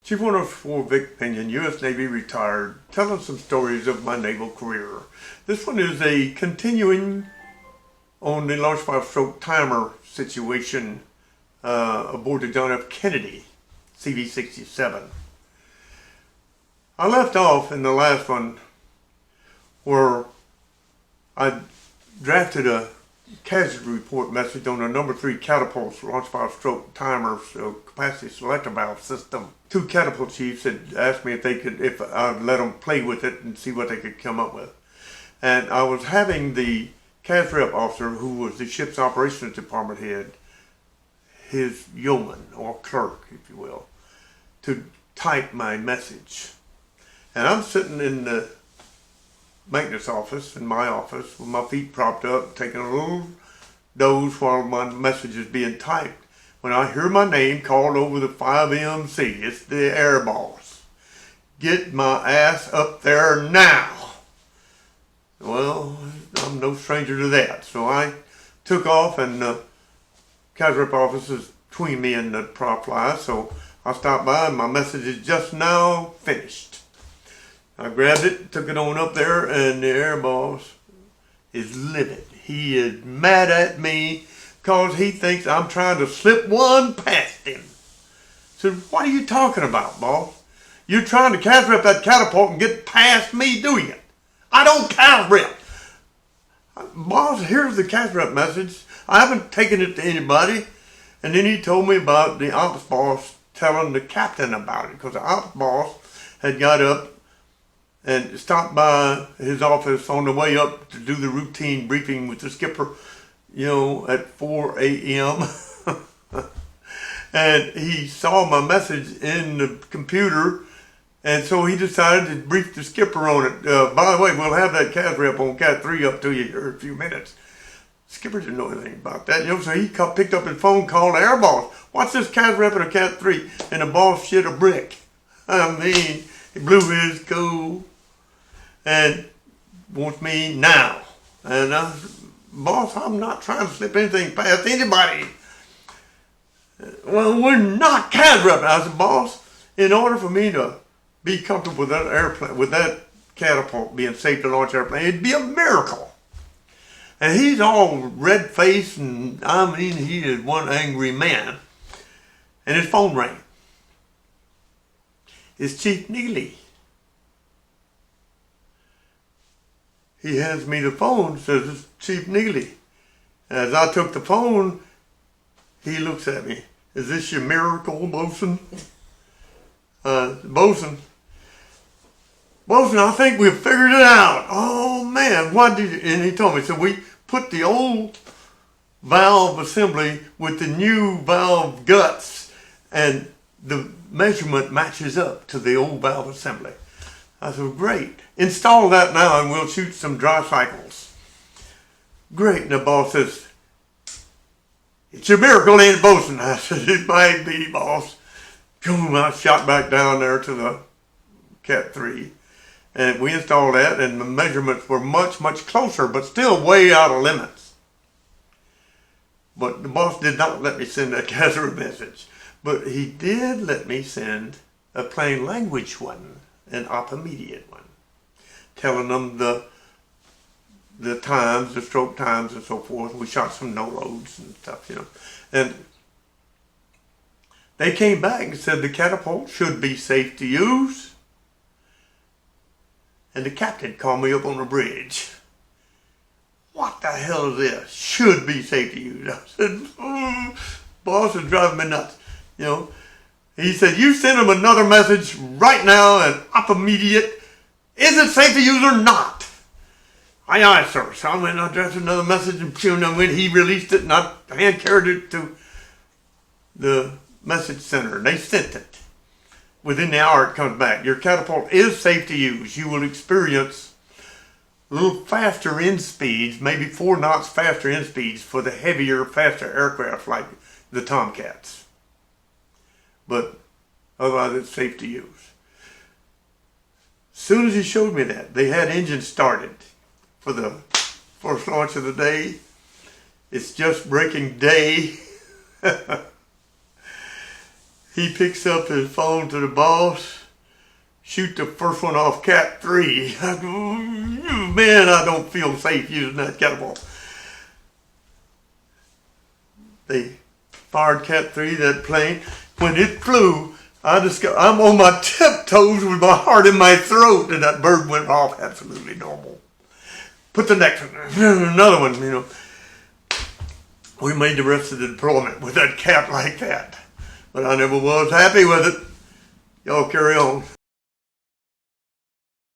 CWO4 Vic Pinion, U.S. Navy retired, telling some stories of my naval career. This one is a continuing on the launch 5-stroke timer situation aboard the John F. Kennedy CV-67. I left off in the last one where I drafted a casualty report message on a number 3 Catapult launch 5-stroke timer capacity selector valve system. 2 Catapult chiefs had asked me if I'd let them play with it and see what they could come up with. And I was having the CAS rep officer, who was the ship's operations department head, his yeoman or clerk, if you will, to type my message. And I'm sitting in the maintenance office, in my office, with my feet propped up, taking a little doze while my message is being typed, when I hear my name called over the 5MC. It's the air boss. Get my ass up there now. Well, I'm no stranger to that. So I took off, and the CAS rep office is between me and the prop fly, so I stopped by, and my message is just now finished. I grabbed it, took it on up there, and the air boss is livid. He is mad at me because he thinks I'm trying to slip one past him. So what are you talking about, boss? You're trying to CAS rep that catapult and get past me doing it. I don't CAS rep. Boss, here's the CAS rep message. I haven't taken it to anybody. And then he told me about the ops boss telling the captain about it, because the ops boss had got up and stopped by his office on the way up to do the routine briefing with the skipper, at 4 a.m. And he saw my message in the computer, and so he decided to brief the skipper on it. By the way, we'll have that CAS rep on Cat 3 up to you here in a few minutes. Skipper didn't know anything about that, so he picked up his phone, called the air boss. What's this CAS rep in a Cat 3? And the boss shit a brick. I mean, he blew his cool and wants me now. And boss, I'm not trying to slip anything past anybody. Well, we're not CAS rep. I said, boss, in order for me to be comfortable with that airplane, with that catapult being safe to launch airplane, it'd be a miracle. And he's all red-faced, and I mean, he is one angry man. And his phone rang. It's Chief Neely. He hands me the phone, says, it's Chief Neely. As I took the phone, he looks at me. Is this your miracle, Bosun? Bosun, I think we've figured it out. Oh man, what did you? And he told me, so we put the old valve assembly with the new valve guts, and the measurement matches up to the old valve assembly. I said, great. Install that now and we'll shoot some dry cycles. Great. And the boss says, it's your miracle, ain't it, Bosun? I said, it might be, boss. Boom, I shot back down there to the Cat 3. And we installed that, and the measurements were much, much closer, but still way out of limits. But the boss did not let me send that CAS rep message. But he did let me send a plain language one, an op-immediate one, telling them the times, the stroke times and so forth. We shot some no-loads and stuff, And they came back and said the catapult should be safe to use. And the captain called me up on the bridge. What the hell is this? Should be safe to use. I said, boss is driving me nuts. He said, you send him another message right now, and up immediate. Is it safe to use or not? Aye, aye, sir. So I went and I drafted another message, and when he released it, and I hand carried it to the message center, and they sent it. Within the hour, it comes back. Your catapult is safe to use. You will experience a little faster end speeds, maybe 4 knots faster end speeds for the heavier, faster aircraft like the Tomcats. But otherwise, it's safe to use. As soon as he showed me that, they had engines started for the first launch of the day. It's just breaking day. He picks up his phone to the boss, shoot the first one off Cat 3. I go, man, I don't feel safe using that catapult. They fired Cat 3, that plane. When it flew, I'm on my tiptoes with my heart in my throat, and that bird went off absolutely normal. Put the next one, another one, you know. We made the rest of the deployment with that cat like that. But I never was happy with it. Y'all carry on.